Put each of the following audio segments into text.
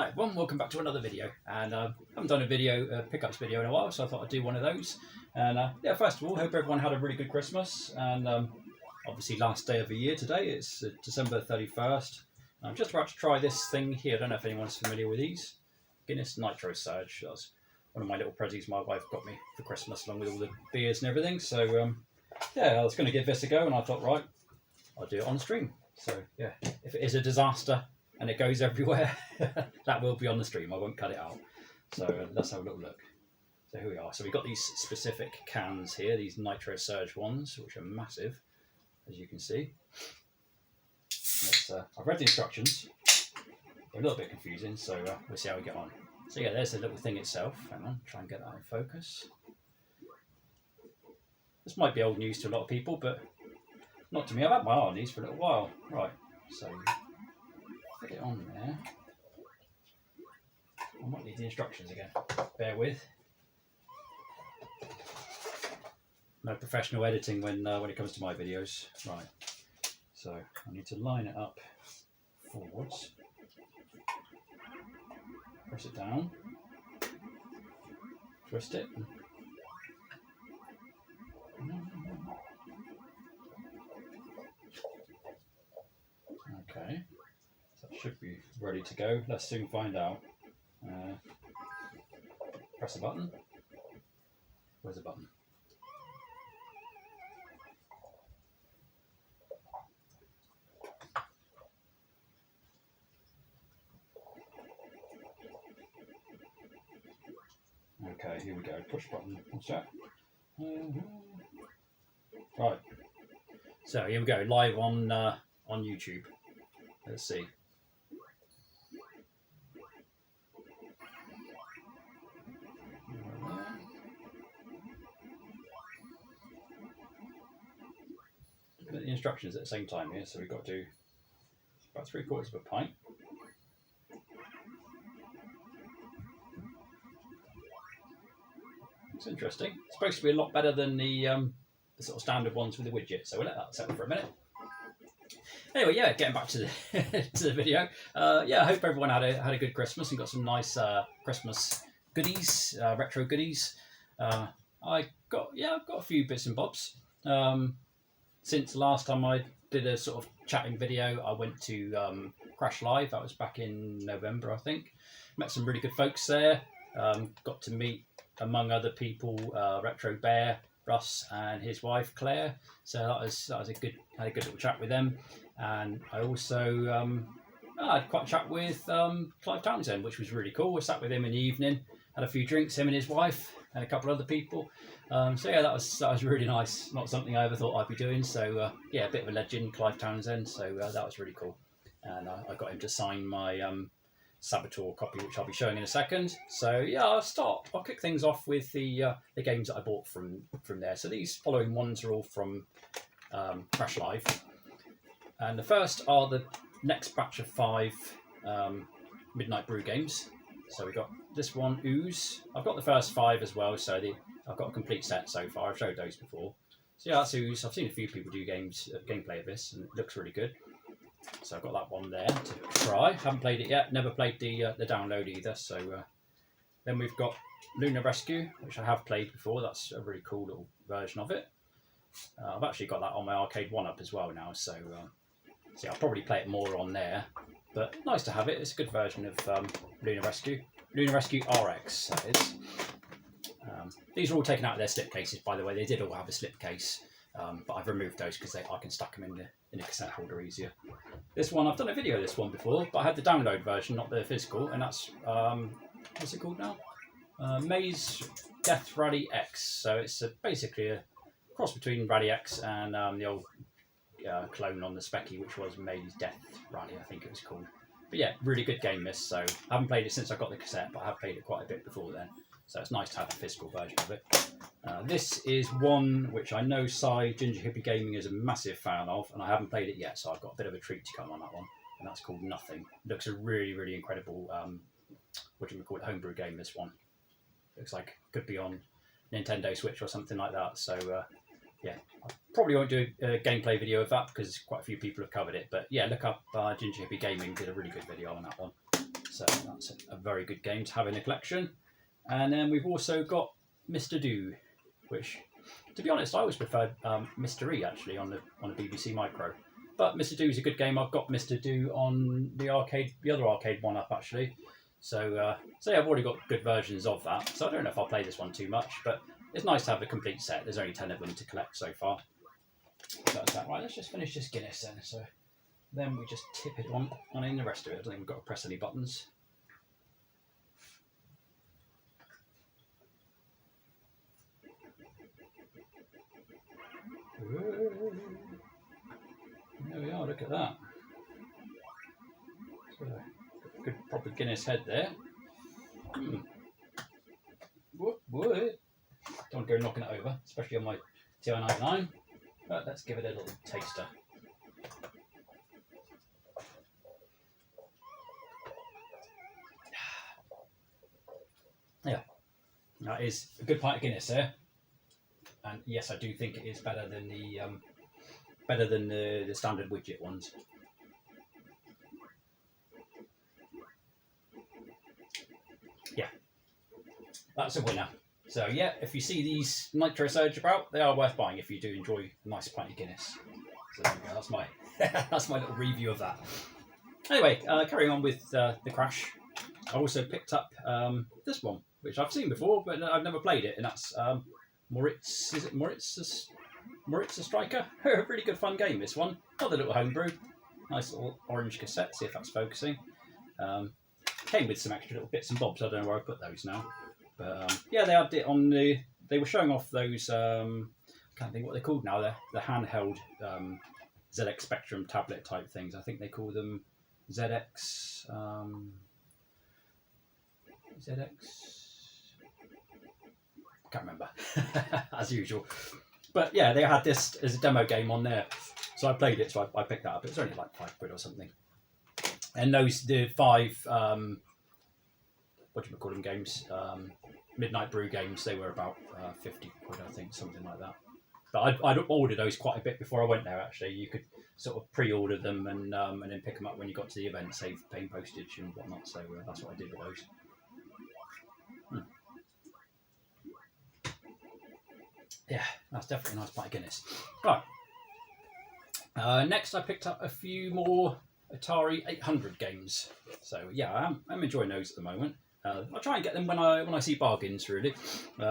Hi everyone, welcome back to another video, and I haven't done a video, pickups video in a while, so I thought I'd do one of those. And yeah, first of all, hope everyone had a really good Christmas, and obviously last day of the year today. It's December 31st. I'm just about to try this thing here. I don't know if anyone's familiar with these. Guinness Nitro Surge. That's one of my little prezzies my wife got me for Christmas, along with all the beers and everything. So yeah, I was going to give this a go, and I thought, right, I'll do it on stream. So yeah, if it is a disaster and it goes everywhere, that will be on the stream. I won't cut it out. So let's have a little look. So here we are. So we've got these specific cans here, these Nitro Surge ones, which are massive, as you can see. I've read the instructions. They're a little bit confusing, so we'll see how we get on. So yeah, there's the little thing itself. Hang on, try and get that in focus. This might be old news to a lot of people, but not to me. I've had my eye on these for a little while. Right, so put it on there. I might need the instructions again. Bear with. No professional editing when it comes to my videos. Right. So I need to line it up forwards. Press it down. Twist it. Okay. So it should be ready to go. Let's soon find out. Press the button. Where's the button? Okay, here we go. Push button. What's that? Right. So here we go. Live on YouTube. Let's see. Looking at the instructions at the same time here. So we've got to do about 3/4 of a pint. It's interesting. It's supposed to be a lot better than the sort of standard ones with the widget. So we'll let that settle for a minute. Anyway, yeah, getting back to the to the video. Yeah, I hope everyone had a good Christmas and got some nice Christmas goodies, retro goodies. I've got a few bits and bobs. Since last time I did a sort of chatting video, I went to Crash Live. That was back in November, I think. Met some really good folks there. Got to meet, among other people, Retro Bear, Russ, and his wife Claire. So that was had a good little chat with them. And I also had quite a chat with Clive Townsend, which was really cool. I sat with him in the evening, had a few drinks, him and his wife, and a couple of other people. So yeah, that was really nice. Not something I ever thought I'd be doing. So yeah, a bit of a legend, Clive Townsend. So that was really cool. And I got him to sign my Saboteur copy, which I'll be showing in a second. So yeah, I'll kick things off with the games that I bought from there. So these following ones are all from Crash Live. And the first are the next batch of 5 Midnight Brew games. So we got this one, Ooze. I've got the first 5 as well, so I've got a complete set so far. I've showed those before. So yeah, that's Ooze. I've seen a few people do gameplay of this, and it looks really good. So I've got that one there to try. Haven't played it yet. Never played the download either. So then we've got Lunar Rescue, which I have played before. That's a really cool little version of it. I've actually got that on my arcade 1-up as well now. So I'll probably play it more on there. But nice to have it. It's a good version of Lunar Rescue. Lunar Rescue RX, that is. These are all taken out of their slipcases, by the way. They did all have a slipcase, but I've removed those because I can stack them in the cassette holder easier. This one, I've done a video of this one before, but I had the download version, not the physical, and that's, what's it called now? Maze Death Rally X. So it's basically a cross between Rally X and the old clone on the Specky, which was Maze Death Rally, I think it was called. But yeah, really good game this. So I haven't played it since I got the cassette, but I have played it quite a bit before then. So it's nice to have a physical version of it. This is one which I know Cy Ginger Hippie Gaming is a massive fan of, and I haven't played it yet, so I've got a bit of a treat to come on that one. And that's called Nothing. It looks a really, really incredible, homebrew game, this one. Looks like it could be on Nintendo Switch or something like that. So yeah, I probably won't do a gameplay video of that because quite a few people have covered it. But yeah, look up Ginger Hippie Gaming, did a really good video on that one. So that's a very good game to have in a collection. And then we've also got Mr. Do, which, to be honest, I always preferred Mr. E actually on the BBC Micro. But Mr. Do is a good game. I've got Mr. Do on the other arcade one up actually. So yeah, I've already got good versions of that. So I don't know if I'll play this one too much, but it's nice to have the complete set. There's only 10 of them to collect so far. So that's that. Right, let's just finish this Guinness then. So then we just tip it on in the rest of it. I don't think we've got to press any buttons. There we are, look at that. So, good proper Guinness head there. What? Don't go knocking it over, especially on my TI-99. But let's give it a little taster. Yeah, that is a good pint of Guinness there. And yes, I do think it is better than the standard widget ones. Yeah, that's a winner. So yeah, if you see these Nitro Surge about, they are worth buying if you do enjoy a nice pint of Guinness. So there we go. That's my that's my little review of that. Anyway, carrying on with the Crash, I also picked up this one, which I've seen before, but I've never played it, and that's Moritz. Is it Moritz the Striker? A really good fun game, this one. Another little homebrew. Nice little orange cassette, see if that's focusing. Came with some extra little bits and bobs. I don't know where I put those now. But yeah, they had it on the... They were showing off those... I can't think what they're called now. They're the handheld ZX Spectrum tablet type things. I think they call them ZX... ZX... Can't remember, as usual. But yeah, they had this as a demo game on there. So I played it, so I picked that up. It was only like £5 or something. And the 5, what do you call them games? Midnight Brew games, they were about £50, I think, something like that. But I'd ordered those quite a bit before I went there, actually. You could sort of pre-order them and then pick them up when you got to the event, save paying postage and whatnot. So that's what I did with those. Yeah, that's definitely a nice pint of Guinness. Right. Next, I picked up a few more Atari 800 games. So yeah, I'm enjoying those at the moment. I'll try and get them when I see bargains, really.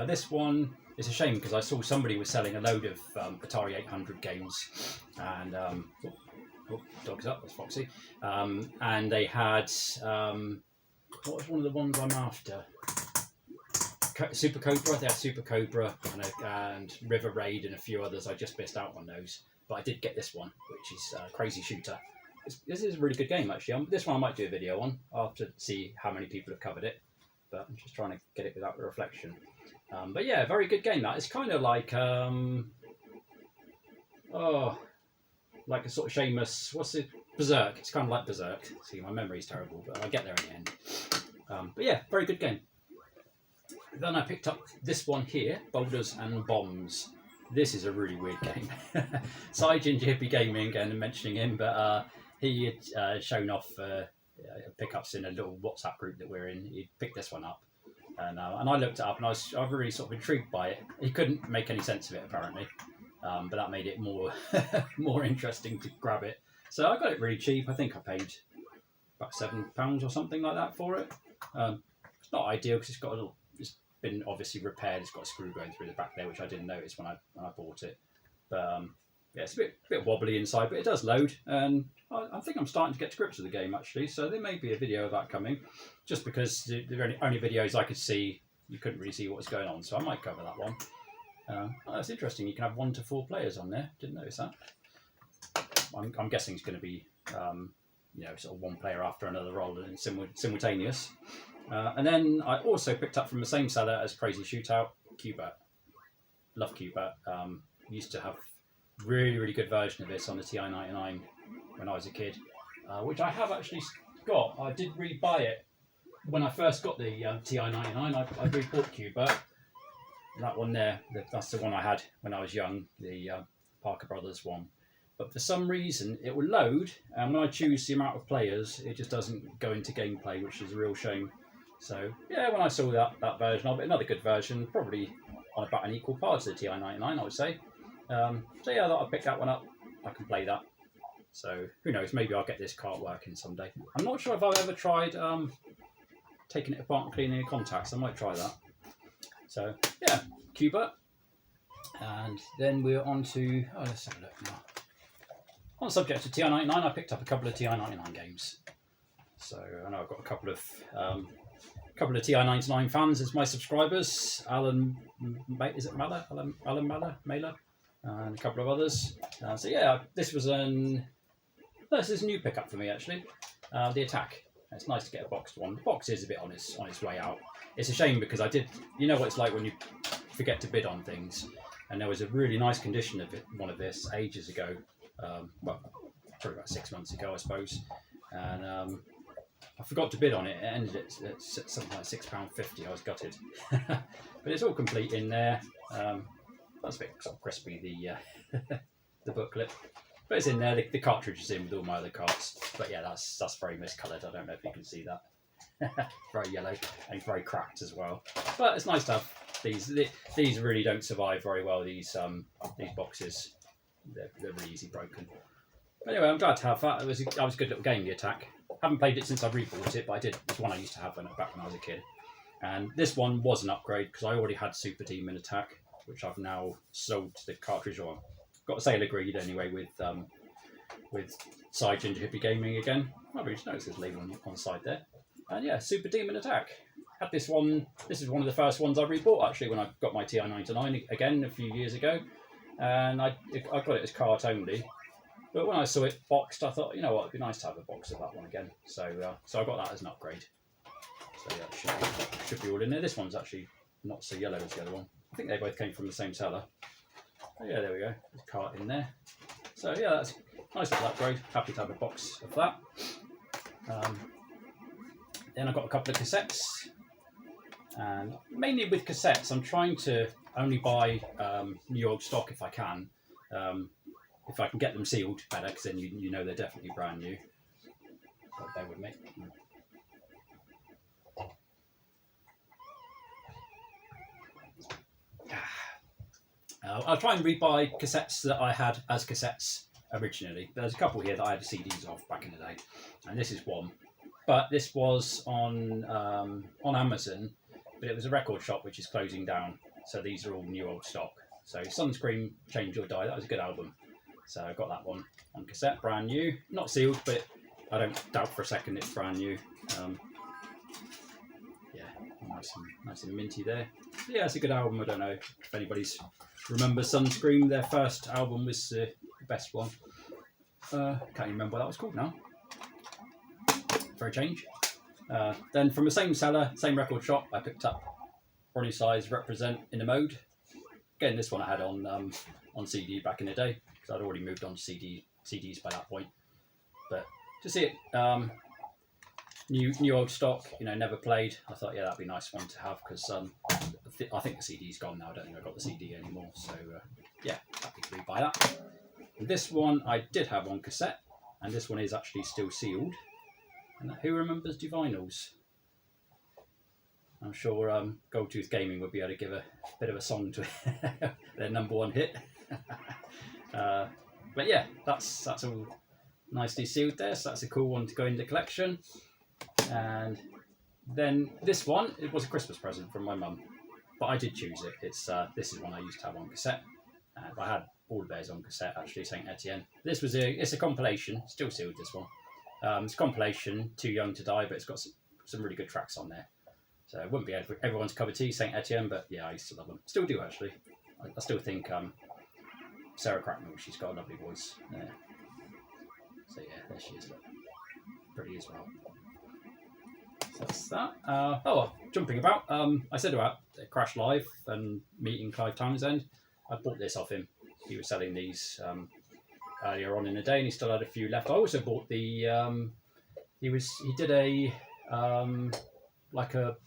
This one is a shame because I saw somebody was selling a load of Atari 800 games, and dog's up, that's Foxy. And they had what was one of the ones I'm after? Super Cobra. They had Super Cobra and River Raid and a few others. I just missed out on those, but I did get this one, which is Crazy Shooter. This is a really good game, actually. This one I might do a video on. I'll have to see how many people have covered it, but I'm just trying to get it without the reflection. But yeah, very good game. That it's kind of like like a sort of Seamus. What's it? Berserk. It's kind of like Berserk. See, my memory's terrible, but I get there in the end. But yeah, very good game. Then I picked up this one here, Boulders and Bombs. This is a really weird game. Side Ginger Hippie Gaming, and mentioning him, but he had shown off pickups in a little WhatsApp group that we're in. He picked this one up, and I looked it up, and I was really sort of intrigued by it. He couldn't make any sense of it apparently, but that made it more more interesting to grab it. So I got it really cheap. I think I paid about £7 or something like that for it. It's not ideal because it's got a little. It's been obviously repaired. It's got a screw going through the back there, which I didn't notice when I bought it. But yeah, it's a bit wobbly inside, but it does load, and I think I'm starting to get to grips with the game actually. So there may be a video of that coming, just because the only videos I could see, you couldn't really see what was going on. So I might cover that one. That's interesting. You can have 1 to 4 players on there. Didn't notice that. I'm guessing it's going to be sort of one player after another rather than simultaneous. And then I also picked up from the same seller as Crazy Shootout, Qbert. Love Qbert. Used to have really, really good version of this on the TI-99 when I was a kid, which I have actually got. I did rebuy it when I first got the TI-99. I rebought Qbert. That one there, that's the one I had when I was young, the Parker Brothers one. but for some reason it will load, and when I choose the amount of players, it just doesn't go into gameplay, which is a real shame. So yeah, when I saw that version of it, another good version, probably on about an equal par to the TI-99, I would say. So yeah, I thought I'd pick that one up. I can play that. So who knows, maybe I'll get this cart working someday. I'm not sure if I've ever tried taking it apart and cleaning the contacts. I might try that. So yeah, Cuba. And then we're on to, let's have a look now. On the subject of TI-99, I picked up a couple of TI-99 games. So I know I've got a couple of TI-99 fans as my subscribers. Alan, is it Miller? Alan Mailer? And a couple of others. So yeah, this is a new pickup for me actually. The Attack. It's nice to get a boxed one. The box is a bit on its way out. It's a shame because you know what it's like when you forget to bid on things. And there was a really nice condition of one of this ages ago. Well, probably about 6 months ago, I suppose. And I forgot to bid on it. It ended at something like £6.50. I was gutted. But it's all complete in there. That's a bit sort of crispy, the booklet. But it's in there. The cartridge is in with all my other carts. But yeah, that's very miscoloured. I don't know if you can see that. Very yellow and very cracked as well. But it's nice to have these. These really don't survive very well. These boxes, they're really easy broken. But anyway, I'm glad to have that. That was a good little game, The Attack. Haven't played it since I rebought it, but I did. It's one I used to have back when I was a kid. And this one was an upgrade because I already had Super Team in Attack, which I've now sold the cartridge on. Got a sale agreed anyway with Side Ginger Hippie Gaming again. I really noticed his label on the side there. And yeah, Super Demon Attack. Had this one. This is one of the first ones I rebought actually when I got my TI-99 again a few years ago, and I got it as cart only. But when I saw it boxed, I thought, you know what, it'd be nice to have a box of that one again. So I got that as an upgrade. So yeah, it should be all in there. This one's actually not so yellow as the other one. I think they both came from the same seller. Oh yeah, there we go. There's a cart in there. So yeah, that's a nice little upgrade. Happy to have a box of that. Then I got a couple of cassettes. And mainly with cassettes, I'm trying to only buy New York stock if I can. If I can get them sealed better, because then you know they're definitely brand new. So bear with me. I'll try and rebuy cassettes that I had as cassettes originally. There's a couple here that I had CDs of back in the day, and this is one. But this was on Amazon, but it was a record shop which is closing down. So these are all new old stock. So Sunscreen, Change or Die, that was a good album. So I got that one on cassette, brand new. Not sealed, but I don't doubt for a second it's brand new. Yeah, nice and minty there. Yeah, it's a good album. I don't know if anybody's remembers Sunscreen. Their first album was the best one. Can't even remember what that was called now. For a change. Then from the same seller, same record shop, I picked up Ronnie Size Represent in the Mode. Again, this one I had on CD back in the day, because I'd already moved on to CDs by that point. But to see it new old stock, never played, I thought, yeah, that'd be a nice one to have, because I think the CD's gone now. I don't think I've got the CD anymore. So yeah, happy to rebuy that. And this one I did have on cassette, and this one is actually still sealed. And who remembers Divinyls? I'm sure Goldtooth Gaming would be able to give a bit of a song to their #1 hit. But yeah, that's all nicely sealed there, so that's a cool one to go in the collection. And then this one, it was a Christmas present from my mum, but I did choose it. This is one I used to have on cassette. I had all of theirs on cassette actually, Saint Etienne. It's a compilation, still sealed this one. It's a compilation, Too Young to Die, but it's got some really good tracks on there. So it wouldn't be everyone's cup of tea, Saint Etienne, but yeah, I used to love them. Still do actually. I still think Sarah Cracknell, she's got a lovely voice. Yeah. So yeah, there she is. Look. Pretty as well. So that's that. Jumping about. I said about Crash Live and meeting Clive Townsend. I bought this off him. He was selling these earlier on in the day, and he still had a few left. I also bought the. He did a like a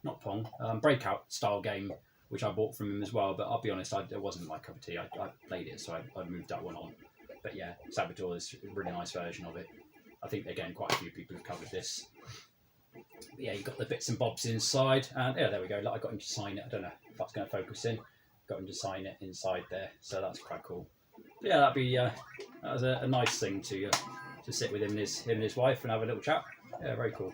not Pong Breakout style game, which I bought from him as well. But I'll be honest, it wasn't my cup of tea. I played it, so I moved that one on. But yeah, Saboteur is a really nice version of it. I think again quite a few people have covered this. But yeah, you've got the bits and bobs inside, and yeah, there we go. Like, I got him to sign it. I don't know if that's going to focus in. Got him to sign it inside there, so that's quite cool. But yeah, that was a nice thing to sit with him and his wife and have a little chat. Yeah, very cool.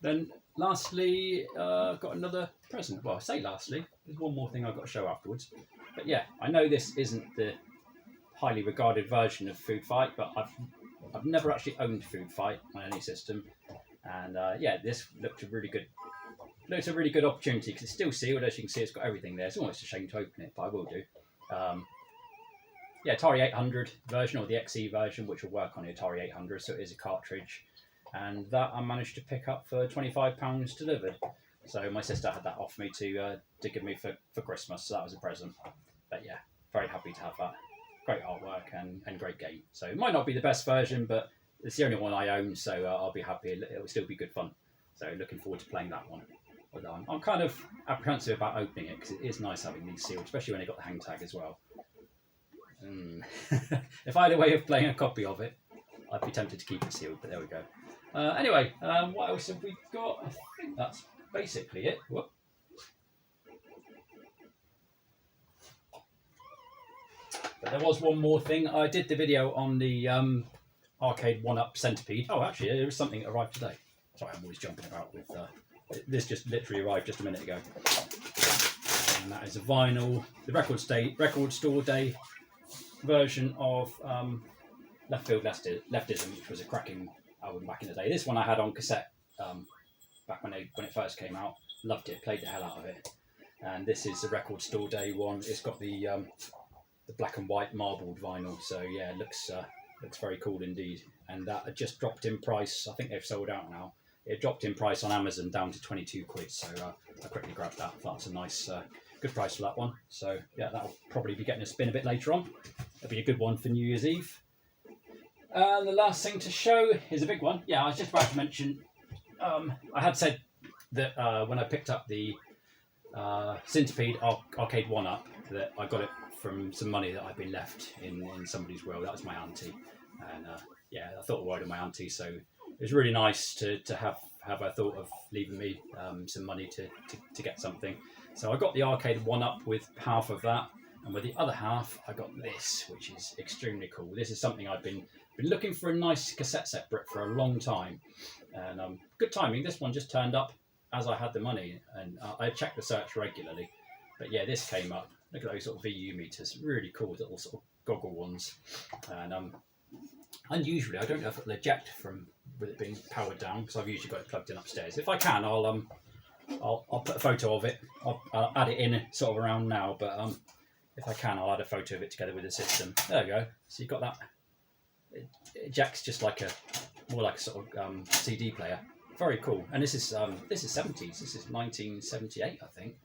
Then lastly, got another present. Well, I say lastly, there's one more thing I've got to show afterwards. But yeah, I know this isn't the highly regarded version of Food Fight, but I've never actually owned Food Fight on any system, and yeah, this looked a really good opportunity because it's still sealed. As you can see, it's got everything there. It's almost a shame to open it, but I will do. Yeah, Atari 800 version, or the XE version, which will work on the Atari 800, so it is a cartridge, and that I managed to pick up for £25 delivered. So my sister had that off me to give me for Christmas, so that was a present. But yeah, very happy to have that. Great artwork and great game. So it might not be the best version, but it's the only one I own, so I'll be happy. It'll still be good fun. So looking forward to playing that one. Although I'm kind of apprehensive about opening it because it is nice having these sealed, especially when they got the hang tag as well. If I had a way of playing a copy of it, I'd be tempted to keep it sealed, but there we go. Anyway, what else have we got? I think that's basically it. Whoop. But there was one more thing. I did the video on the arcade 1-up centipede. Oh, actually, there was something that arrived today. Sorry, I'm always jumping about with... this just literally arrived just a minute ago. And that is a vinyl, the record store day version of Left Field Leftism, which was a cracking album back in the day. This one I had on cassette back when it first came out. Loved it, played the hell out of it. And this is the record store day one. It's got the black and white marbled vinyl, so yeah, it looks very cool indeed. And that had just dropped in price. I think they've sold out now. It dropped in price on Amazon down to 22 quid, so I quickly grabbed that. That's a nice, good price for that one. So yeah, that'll probably be getting a spin a bit later on. It'll be a good one for New Year's Eve. The last thing to show is a big one. Yeah, I was just about to mention, I had said that when I picked up the Centipede Arcade 1-up, that I got it from some money that I'd been left in somebody's will. That was my auntie, and yeah, I thought a word of my auntie, so it was really nice to have a thought of leaving me some money to get something. So I got the Arcade 1-up with half of that, and with the other half I got this, which is extremely cool. This is something I've been looking for, a nice cassette set brick for a long time, and good timing. This one just turned up as I had the money, and I checked the search regularly, but yeah, this came up. Look at those sort of VU meters, really cool little sort of goggle ones, and unusually I don't know if it'll eject from with it being powered down, because I've usually got it plugged in upstairs. If I can, I'll put a photo of it. I'll add it in sort of around now, but if I can, I'll add a photo of it together with the system. There we go. So you've got that. It ejects just like more like a sort of CD player. Very cool. And this is 70s. This is 1978, I think.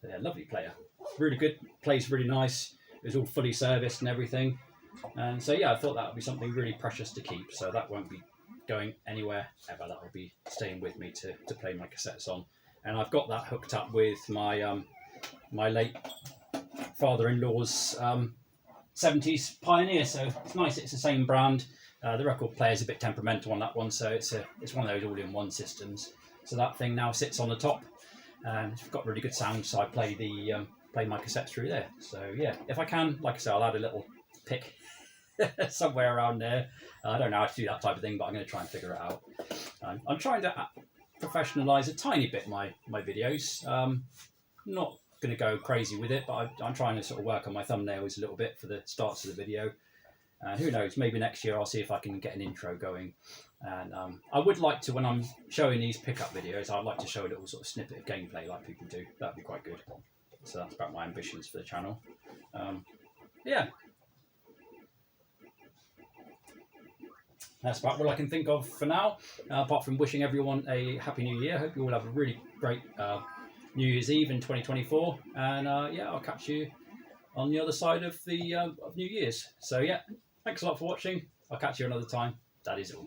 Yeah, lovely player. Really good. Plays really nice. It was all fully serviced and everything. And so yeah, I thought that would be something really precious to keep. So that won't be going anywhere ever. That will be staying with me to play my cassettes on. And I've got that hooked up with my my late father-in-law's 70s Pioneer. So it's nice. It's the same brand. The record player is a bit temperamental on that one, so it's one of those all-in-one systems. So that thing now sits on the top, and it's got really good sound. So I play play my cassettes through there. So yeah, if I can, like I say, I'll add a little pic somewhere around there. I don't know how to do that type of thing, but I'm going to try and figure it out. I'm trying to professionalise a tiny bit my videos. Not going to go crazy with it, but I'm trying to sort of work on my thumbnails a little bit for the starts of the video. And who knows, maybe next year I'll see if I can get an intro going. And I would like to, when I'm showing these pickup videos, I'd like to show a little sort of snippet of gameplay like people do. That'd be quite good. So that's about my ambitions for the channel. Yeah. That's about what I can think of for now, apart from wishing everyone a Happy New Year. Hope you all have a really great New Year's Eve in 2024. And yeah, I'll catch you on the other side of the of New Year's. So yeah, thanks a lot for watching. I'll catch you another time. That is all.